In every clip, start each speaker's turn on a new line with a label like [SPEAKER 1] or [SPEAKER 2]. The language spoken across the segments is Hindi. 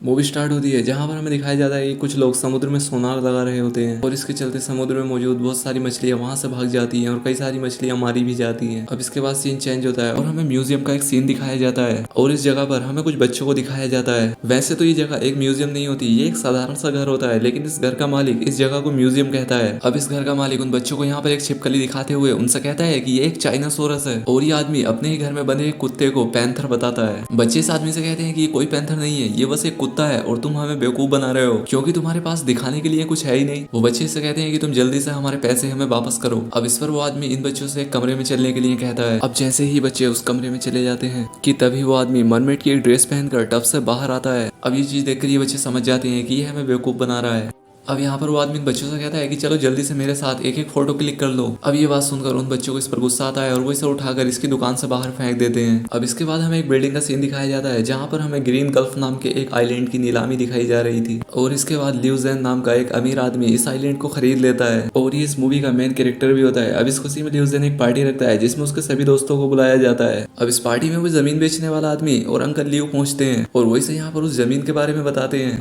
[SPEAKER 1] मूवी स्टार्ट होती है जहाँ पर हमें दिखाया जाता है कि कुछ लोग समुद्र में सोनार लगा रहे होते हैं और इसके चलते समुद्र में मौजूद बहुत सारी मछलियाँ वहाँ से भाग जाती हैं और कई सारी मछलियाँ मारी भी जाती हैं। अब इसके बाद सीन चेंज होता है और हमें म्यूजियम का एक सीन दिखाया जाता है और इस जगह पर हमें कुछ बच्चों को दिखाया जाता है। वैसे तो ये जगह एक म्यूजियम नहीं होती, ये एक साधारण सा घर होता है, लेकिन इस घर का मालिक इस जगह को म्यूजियम कहता है। अब इस घर का मालिक उन बच्चों को यहाँ पर एक छिपकली दिखाते हुए उनसे कहता है कि ये एक चाइनासोरस है और ये आदमी अपने ही घर में बने एक कुत्ते को पैंथर बताता है। बच्चे इस आदमी से कहते हैं कि ये कोई पैंथर नहीं है, ये बस एक कुत्ता है और तुम हमें बेवकूफ बना रहे हो क्योंकि तुम्हारे पास दिखाने के लिए कुछ है ही नहीं। वो बच्चे इससे कहते हैं कि तुम जल्दी से हमारे पैसे हमें वापस करो। अब इस पर वो आदमी इन बच्चों से एक कमरे में चलने के लिए कहता है। अब जैसे ही बच्चे उस कमरे में चले जाते हैं कि तभी वो आदमी मरमेड की एक ड्रेस पहनकर टब से बाहर आता है। अब ये चीज देखकर ये बच्चे समझ जाते हैं कि ये हमें बेवकूफ बना रहा है। अब यहाँ पर वो आदमी इन बच्चों से कहता है कि चलो जल्दी से मेरे साथ एक एक फोटो क्लिक कर लो। अब ये बात सुनकर उन बच्चों को इस पर गुस्सा आता है और वो इसे उठाकर इसकी दुकान से बाहर फेंक देते हैं। अब इसके बाद हमें एक बिल्डिंग का सीन दिखाया जाता है जहाँ पर हमें ग्रीन गल्फ नाम के एक आइलैंड की नीलामी दिखाई जा रही थी और इसके बाद लिू ज़ेन नाम का एक अमीर आदमी इस आइलैंड को खरीद लेता है और ये इस मूवी का मेन कैरेक्टर भी होता है। अब इस खुशी में लिू ज़ेन एक पार्टी रखता है जिसमें उसके सभी दोस्तों को बुलाया जाता है। अब इस पार्टी में वो जमीन बेचने वाला आदमी और अंकल लियो पहुंचते हैं और वही से यहाँ पर उस जमीन के बारे में बताते हैं।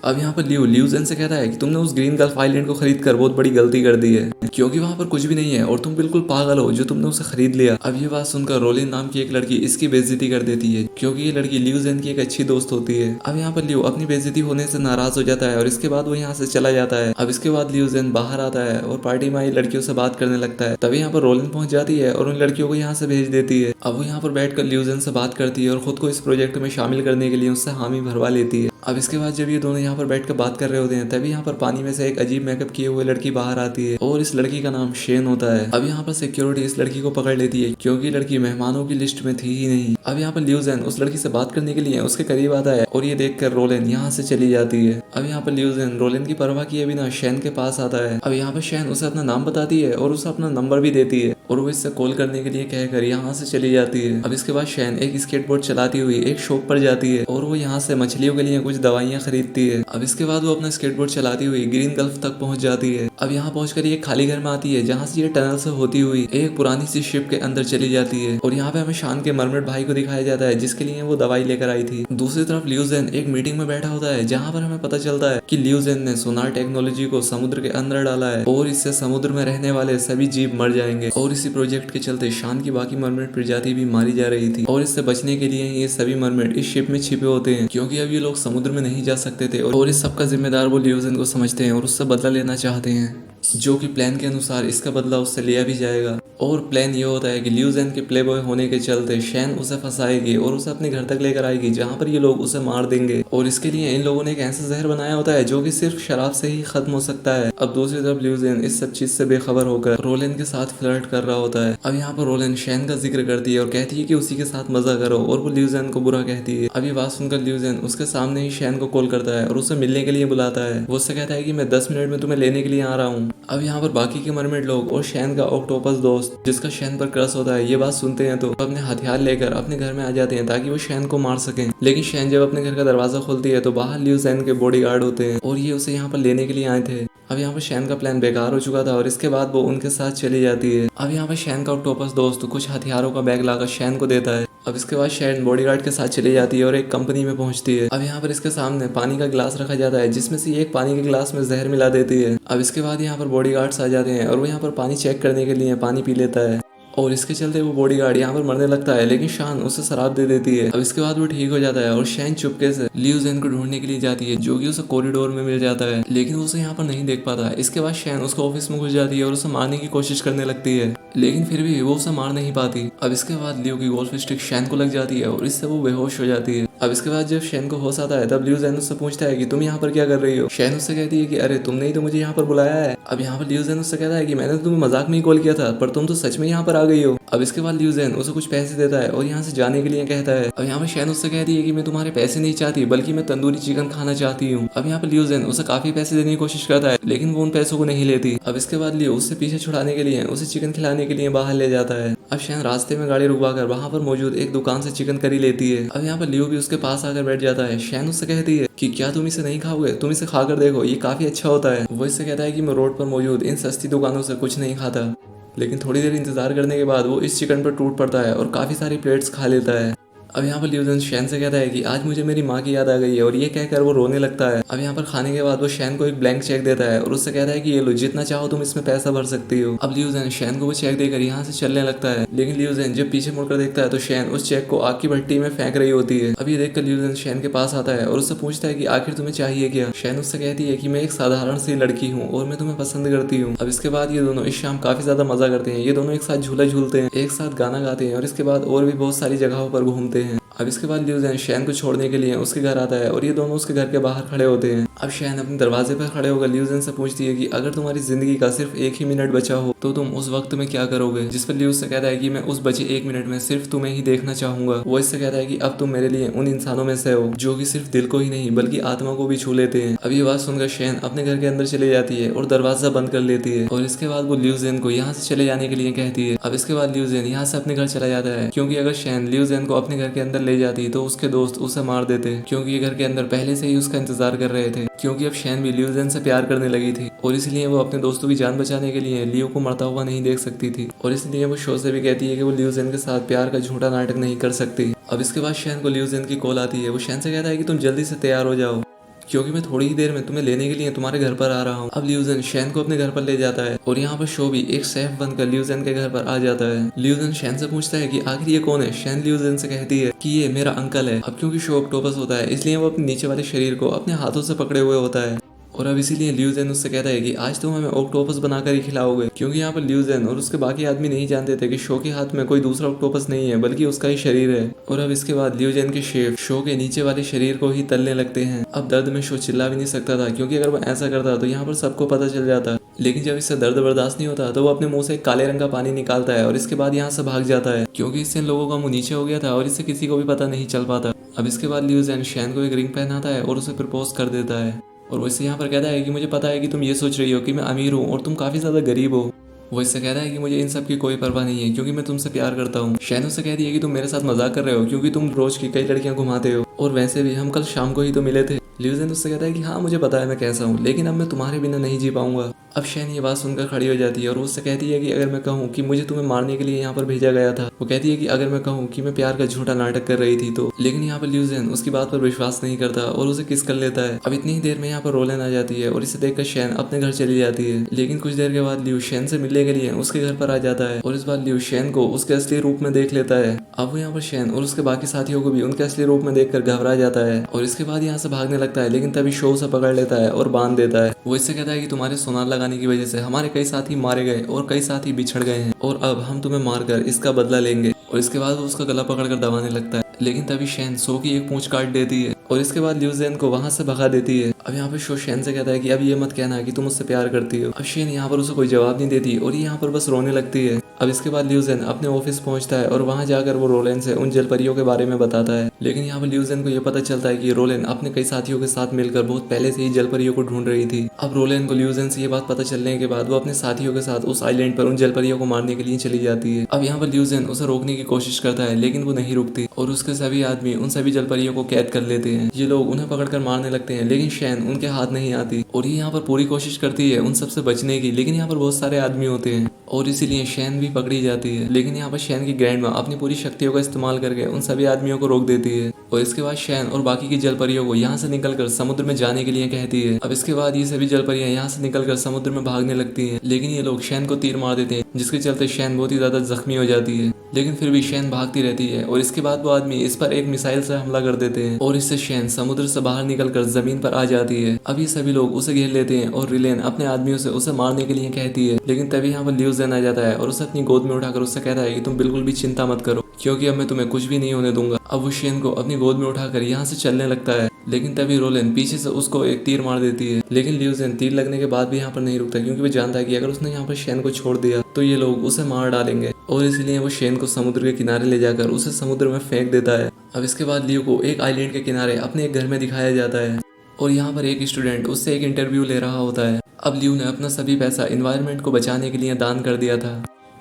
[SPEAKER 1] अब यहाँ पर लिू ज़ेन से कहता है कि तुमने उस ग्रीन गल्फ आइलैंड को खरीद कर बहुत बड़ी गलती कर दी है क्योंकि वहाँ पर कुछ भी नहीं है और तुम बिल्कुल पागल हो जो तुमने उसे खरीद लिया। अब ये बात सुनकर रोलिन नाम की एक लड़की इसकी बेइज्जती कर देती है क्योंकि ये लड़की लिू ज़ेन की एक अच्छी दोस्त होती है। अब यहाँ पर लियो अपनी बेइज्जती होने से नाराज हो जाता है और इसके बाद वो यहाँ से चला जाता है। अब इसके बाद लिू ज़ेन बाहर आता है और पार्टी में आई लड़कियों से बात करने लगता है। तभी यहाँ पर रोलिन पहुंच जाती है और उन लड़कियों को यहाँ से भेज देती है। अब वो यहाँ पर बैठकर लिू ज़ेन से बात करती है और खुद को इस प्रोजेक्ट में शामिल करने के लिए उससे हामी भरवा लेती है। अब इसके बाद जब ये दोनों यहाँ पर बैठकर बात कर रहे होते हैं तभी यहाँ पर पानी में से एक अजीब मेकअप किए हुए लड़की बाहर आती है और इस लड़की का नाम शेन होता है। अब यहाँ पर सिक्योरिटी इस लड़की को पकड़ लेती है क्योंकि लड़की मेहमानों की लिस्ट में थी ही नहीं। अब यहाँ पर लिू ज़ेन उस लड़की से बात करने के लिए उसके करीब आता है और ये देखकर रोलिन यहाँ से चली जाती है। अब यहाँ पर लिू ज़ेन रोलिन की परवाह किए बिना शैन के पास आता है। अब यहाँ पर शैन उसे अपना नाम बताती है और उसे अपना नंबर भी देती है और वो इससे कॉल करने के लिए कहकर यहाँ से चली जाती है। अब इसके बाद शैन एक स्केटबोर्ड चलाती हुई एक शॉप पर जाती है और वो यहाँ से मछलियों के लिए कुछ दवाइयाँ खरीदती है। अब इसके बाद वो अपना स्केटबोर्ड चलाती हुई ग्रीन गल्फ तक पहुंच जाती है। अब यहाँ पहुंचकर ये खाली घर में आती है जहाँ से ये टनल से होती हुई एक पुरानी सी शिप के अंदर चली जाती है और यहाँ पे हमें शान के मरमेड भाई को दिखाया जाता है जिसके लिए वो दवाई लेकर आई थी। दूसरी तरफ लिू ज़ेन एक मीटिंग में बैठा होता है जहाँ पर हमें पता चलता है कि लिू ज़ेन ने सोनार टेक्नोलॉजी को समुद्र के अंदर डाला है और इससे समुद्र में रहने वाले सभी जीव मर जाएंगे और इसी प्रोजेक्ट के चलते शान की बाकी मरमेड प्रजाति भी मारी जा रही थी और इससे बचने के लिए ये सभी मरमेड इस शिप में छिपे होते हैं क्योंकि अब ये लोग समुद्र में नहीं जा सकते थे और इस सबका जिम्मेदार वो लिू ज़ेन को समझते हैं और उससे बदला लेना चाहते हैं जो कि प्लान के अनुसार इसका बदला उससे लिया भी जाएगा। और प्लान ये होता है कि लिू ज़ेन के प्लेबॉय होने के चलते शैन उसे फंसाएगी और उसे अपने घर तक लेकर आएगी जहाँ पर ये लोग उसे मार देंगे और इसके लिए इन लोगों ने एक ऐसा जहर बनाया होता है जो कि सिर्फ शराब से ही खत्म हो सकता है। अब दूसरी तरफ लिू ज़ेन इस सब चीज से बेखबर होकर रोलिन के साथ फ्लर्ट कर रहा होता है। अब यहाँ पर रोलिन शैन का जिक्र करती है और कहती है कि उसी के साथ मजा करो और वो लिू ज़ेन को बुरा कहती है। अब ये बात सुनकर लिू ज़ेन उसके सामने ही शैन को कॉल करता है और उसे मिलने के लिए बुलाता है। वो उससे कहता है कि मैं 10 मिनट में तुम्हें लेने के लिए आ रहा हूँ। अब यहाँ पर बाकी के मरमेड लोग और शैन का ऑक्टोपस दोस्त जिसका शैन पर क्रश होता है ये बात सुनते हैं तो अपने हथियार लेकर अपने घर में आ जाते हैं ताकि वो शैन को मार सकें। लेकिन शैन जब अपने घर का दरवाजा खोलती है तो बाहर लिू ज़ेन के बॉडीगार्ड होते हैं और ये उसे यहाँ पर लेने के लिए आए थे। अब यहाँ पर शैन का प्लान बेकार हो चुका था और इसके बाद वो उनके साथ चली जाती है। अब यहाँ पर शैन का ऑक्टोपस दोस्त कुछ हथियारों का बैग लाकर शैन को देता है। अब इसके बाद शैन बॉडीगार्ड के साथ चली जाती है और एक कंपनी में पहुंचती है। अब यहाँ पर इसके सामने पानी का गिलास रखा जाता है जिसमें से एक पानी के गिलास में जहर मिला देती है। अब इसके बाद यहाँ पर बॉडीगार्ड्स आ जाते हैं और वो यहाँ पर पानी चेक करने के लिए पानी पी लेता है और इसके चलते वो बॉडीगार्ड यहाँ पर मरने लगता है लेकिन शान उसे शराब दे देती है। अब इसके बाद वो ठीक हो जाता है और शैन चुपके से लिू ज़ेन को ढूंढने के लिए जाती है जो कि उसे कॉरिडोर में मिल जाता है लेकिन वो उसे यहाँ पर नहीं देख पाता है। इसके बाद शैन उसके ऑफिस में घुस जाती है और उसे मारने की कोशिश करने लगती है लेकिन फिर भी वो उसे मार नहीं पाती। अब इसके बाद लियो की गोल्फ स्टिक शैन को लग जाती है और इससे वो बेहोश हो जाती है। अब इसके बाद जब शैन को होश आता है तब लिू ज़ेन उससे पूछता है कि तुम यहाँ पर क्या कर रही हो। शैन उससे कहती है कि अरे तुमने ही तो मुझे यहाँ पर बुलाया है। अब यहाँ पर लिू ज़ेन उससे कहता है कि मैंने तुम्हें मजाक में ही कॉल किया था पर तुम तो सच में यहाँ पर आ गई हो। अब इसके बाद लिू ज़ेन उसे कुछ पैसे देता है और यहाँ से जाने के लिए कहता है। अब यहाँ पर शैन उससे कहती है कि मैं तुम्हारे पैसे नहीं चाहती बल्कि मैं तंदूरी चिकन खाना चाहती हूँ। अब यहाँ पर लिू ज़ेन उसे काफी पैसे देने की कोशिश करता है लेकिन वो उन पैसों को नहीं लेती। अब इसके बाद लियो उससे पीछे छुड़ाने के लिए उसे चिकन खिलाने के लिए बाहर ले जाता है। अब शैन रास्ते में गाड़ी रुकवाकर वहाँ पर मौजूद एक दुकान से चिकन करी लेती है। अब यहाँ पर लियो भी उसके पास आकर बैठ जाता है। शैन उससे कहती है कि क्या तुम इसे नहीं खाओगे, तुम इसे खाकर देखो, ये काफी अच्छा होता है। वो इससे कहता है कि मैं रोड पर मौजूद इन सस्ती दुकानों से कुछ नहीं खाता। लेकिन थोड़ी देर इंतजार करने के बाद वो इस चिकन पर टूट पड़ता है और काफी सारी प्लेट्स खा लेता है। अब यहाँ पर लियूजन शैन से कहता है कि आज मुझे मेरी माँ की याद आ गई है, और ये कहकर वो रोने लगता है। अब यहाँ पर खाने के बाद वो शैन को एक ब्लैंक चेक देता है और उससे कहता है कि ये लो, जितना चाहो तुम इसमें पैसा भर सकती हो। अब लियूजन शैन को वो चेक देकर यहाँ से चलने लगता है, लेकिन लियूजन जब पीछे मुड़कर देखता है तो शैन उस चेक को आग की भट्टी में फेंक रही होती है। अब ये देखकर लियूजन शैन के पास आता है और उससे पूछता है कि आखिर तुम्हें चाहिए क्या। शैन उससे कहती है कि मैं एक साधारण सी लड़की हूँ और मैं तुम्हें पसंद करती हूँ। अब इसके बाद ये दोनों इस शाम काफी ज्यादा मजा करते हैं। ये दोनों एक साथ झूला झूलते हैं, एक साथ गाना गाते हैं और इसके बाद और भी बहुत सारी जगहों पर घूमते हैं। अब इसके बाद लियूजन शैन को छोड़ने के लिए उसके घर आता है और ये दोनों उसके घर के बाहर खड़े होते हैं। अब शैन अपने दरवाजे पर खड़े होकर लियूजन से पूछती है कि अगर तुम्हारी जिंदगी का सिर्फ एक ही मिनट बचा हो तो तुम उस वक्त में क्या करोगे। जिस पर लियूज से कहता है कि मैं उस बचे एक मिनट में सिर्फ तुम्हें ही देखना चाहूंगा। वो इससे कहता है कि अब तुम मेरे लिए उन इंसानों में से हो जो कि सिर्फ दिल को ही नहीं बल्कि आत्मा को भी छू लेते हैं। अब ये बात सुनकर शैन अपने घर के अंदर चले जाती है और दरवाजा बंद कर लेती है और इसके बाद वो लियूजन को यहाँ से चले जाने के लिए कहती है। अब इसके बाद लियूजन यहाँ से अपने घर चला जाता है, क्योंकि अगर शैन लियूजन को अपने घर के अंदर ले जाती तो उसके दोस्त उसे मार देते, क्योंकि ये घर के अंदर पहले से ही उसका इंतजार कर रहे थे, क्योंकि अब शैन भी लियूजन से प्यार करने लगी थी और इसलिए वो अपने दोस्तों की जान बचाने के लिए लियो को मरता हुआ नहीं देख सकती थी। और इसलिए वो शो से भी कहती है कि वो लियूजन के साथ प्यार का झूठा नाटक नहीं कर सकती। अब इसके बाद शैन को लियूजन की कॉल आती है। वो शैन से कहता है कि तुम जल्दी से तैयार हो जाओ, क्योंकि मैं थोड़ी ही देर में तुम्हें लेने के लिए तुम्हारे घर पर आ रहा हूँ। अब लियूजन शैन को अपने घर पर ले जाता है और यहाँ पर शो भी एक शेफ बनकर लियूजन के घर पर आ जाता है। लियूजन शैन से पूछता है कि आखिर ये कौन है। शैन लियूजन से कहती है कि ये मेरा अंकल है। अब क्योंकि शो ऑक्टोपस होता है इसलिए वो अपने नीचे वाले शरीर को अपने हाथों से पकड़े हुए होता है, और अब इसीलिए लियूजन उससे कहता है कि आज तुम हमें ऑक्टोपस बनाकर ही खिलाओगे, क्योंकि यहाँ पर लियूजन और उसके बाकी आदमी नहीं जानते थे कि शो के हाथ में कोई दूसरा ऑक्टोपस नहीं है बल्कि उसका ही शरीर है। और अब इसके बाद लियूजन के शेफ शो के नीचे वाले शरीर को ही तलने लगते हैं। अब दर्द में शो चिल्ला भी नहीं सकता था, क्योंकि अगर वो ऐसा करता तो यहाँ पर सबको पता चल जाता, लेकिन जब इससे दर्द बर्दाश्त नहीं होता तो वो अपने मुंह से काले रंग का पानी निकालता है और इसके बाद यहाँ से भाग जाता है, क्योंकि इससे इन लोगों का मुंह नीचे हो गया था और इससे किसी को भी पता नहीं चल पाता। अब इसके बाद लियूजन शैन को एक रिंग पहनाता है और उसे प्रपोज कर देता है, और वो इससे यहाँ पर कहता है कि मुझे पता है कि तुम ये सोच रही हो कि मैं अमीर हूँ और तुम काफी ज्यादा गरीब हो। वो इससे कहता है कि मुझे इन सब की कोई परवाह नहीं है, क्योंकि मैं तुमसे प्यार करता हूँ। शैन उससे कहती है कि तुम मेरे साथ मजाक कर रहे हो, क्योंकि तुम रोज की कई लड़कियां घुमाते हो और वैसे भी हम कल शाम को ही तो मिले थे। लियूजन उससे कहता है कि हाँ मुझे पता है मैं कैसा हूँ, लेकिन अब मैं तुम्हारे बिना नहीं जी पाऊंगा। अब शैन ये बात सुनकर खड़ी हो जाती है और उससे कहती है कि अगर मैं कहूँ कि मुझे तुम्हें मारने के लिए यहाँ पर भेजा गया था, वो कहती है कि अगर मैं कहूँ कि मैं प्यार का झूठा नाटक कर रही थी तो, लेकिन यहाँ पर लियूजन उसकी बात पर विश्वास नहीं करता और उसे किस कर लेता है। अब इतनी ही देर में यहाँ पर रोलन आ जाती है और इसे देखकर शैन अपने घर चली जाती है, लेकिन कुछ देर के बाद लियू शैन से मिलने के लिए उसके घर पर आ जाता है और इस बार लियू शैन को उसके असली रूप में देख लेता है। अब वो यहाँ पर शैन और उसके बाकी साथियों को भी उनके असली रूप में देखकर घबरा जाता है और इसके बाद यहाँ से भागने लगता है, लेकिन तभी शो उसे पकड़ लेता है और बांध देता है। वो इससे कहता है कि तुम्हारे सोनार लगाने की वजह से हमारे कई साथी मारे गए और कई साथी बिछड़ गए हैं और अब हम तुम्हें मारकर इसका बदला लेंगे। और इसके बाद वो उसका गला पकड़कर दबाने लगता है, लेकिन तभी शैन शो की एक पूंछ काट देती है और इसके बाद लियूजन को वहां से भगा देती है। अब यहाँ पर शो शैन से कहता है कि अब ये मत कहना कि तुम उससे प्यार करती हो। अब शैन यहाँ पर उसे कोई जवाब नहीं देती और ये यहाँ पर बस रोने लगती है। अब इसके बाद लियूजन अपने ऑफिस पहुंचता है और वहां जाकर वो रोलेन से उन जलपरियों के बारे में बताता है, लेकिन यहाँ पर लियूजन को ये पता चलता है कि रोलेन अपने कई साथियों के साथ मिलकर बहुत पहले से ही जलपरियों को ढूंढ रही थी। अब रोलेन को लियूजन से ये बात पता चलने के बाद वो अपने साथियों के साथ उस आइलैंड पर उन जलपरियों को मारने के लिए चली जाती है। अब यहाँ पर लियूजन उसे रोकने की कोशिश करता है, लेकिन वो नहीं रुकती और उसके सभी आदमी उन सभी जलपरियों को कैद कर लेते हैं। ये लोग उन्हें पकड़कर मारने लगते हैं, लेकिन शैन उनके हाथ नहीं आती और ये यहाँ पर पूरी कोशिश करती है उन सबसे बचने की, लेकिन यहाँ पर बहुत सारे आदमी होते हैं और इसीलिए शैन भी पकड़ी जाती है। लेकिन यहाँ पर शैन की ग्रैंड माँ अपनी पूरी शक्तियों का इस्तेमाल करके उन सभी आदमियों को रोक देती है और इसके बाद शैन और बाकी की जलपरियों को यहाँ से निकलकर समुद्र में जाने के लिए कहती है। अब इसके बाद ये सभी जलपरियां यहाँ से निकलकर समुद्र में भागने लगती हैं, लेकिन ये लोग शैन को तीर मार देते हैं, जिसके चलते शैन बहुत ही ज्यादा जख्मी हो जाती है, लेकिन फिर भी शैन भागती रहती है और इसके बाद वो आदमी इस पर एक मिसाइल से हमला कर देते हैं और इससे शैन समुद्र से बाहर निकलकर जमीन पर आ जाती है। अब ये सभी लोग उसे घेर लेते हैं और रिलेन अपने आदमियों से उसे मारने के लिए कहती है, लेकिन तभी यहाँ पर लियूजन आ जाता है और उसे अपनी गोद में उठाकर उससे कहता है कि तुम बिल्कुल भी चिंता मत करो, क्योंकि अब मैं तुम्हें कुछ भी नहीं होने दूंगा। अब वो शैन को अपनी गोद में उठाकर यहाँ से चलने लगता है, लेकिन तभी रोलेन पीछे से उसको एक तीर मार देती है, लेकिन लियूजन तीर लगने के बाद भी यहाँ पर नहीं रुकता, क्योंकि वो जानता है कि अगर उसने यहाँ पर शैन को छोड़ दिया तो ये लोग उसे मार डालेंगे और इसलिए वो शैन को समुद्र के किनारे ले जाकर उसे समुद्र में फेंक देता है। अब इसके बाद लियो को एक आइलैंड के किनारे अपने एक घर में दिखाया जाता है और यहाँ पर एक स्टूडेंट उससे एक इंटरव्यू ले रहा होता है। अब लियो ने अपना सभी पैसा एनवायरनमेंट को बचाने के लिए दान कर दिया था।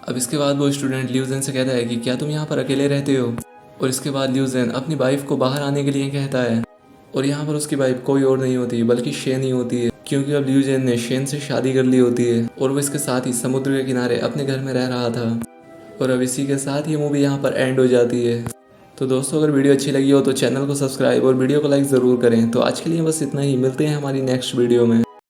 [SPEAKER 1] अब इसके बाद वो स्टूडेंट लियूजन से कहता है कि क्या तुम यहाँ पर अकेले रहते हो, और इसके बाद लियूजन अपनी वाइफ को बाहर आने के लिए कहता है और यहाँ पर उसकी वाइफ कोई और नहीं होती बल्कि शैन ही होती है, क्योंकि अब लियूजन ने शैन से शादी कर ली होती है और वो इसके साथ ही समुद्र के किनारे अपने घर में रह रहा था। और अब इसी के साथ ये मूवी यहाँ पर एंड हो जाती है। तो दोस्तों अगर वीडियो अच्छी लगी हो तो चैनल को सब्सक्राइब और वीडियो को लाइक ज़रूर करें। तो आज के लिए बस इतना ही, मिलते हैं हमारी नेक्स्ट वीडियो में।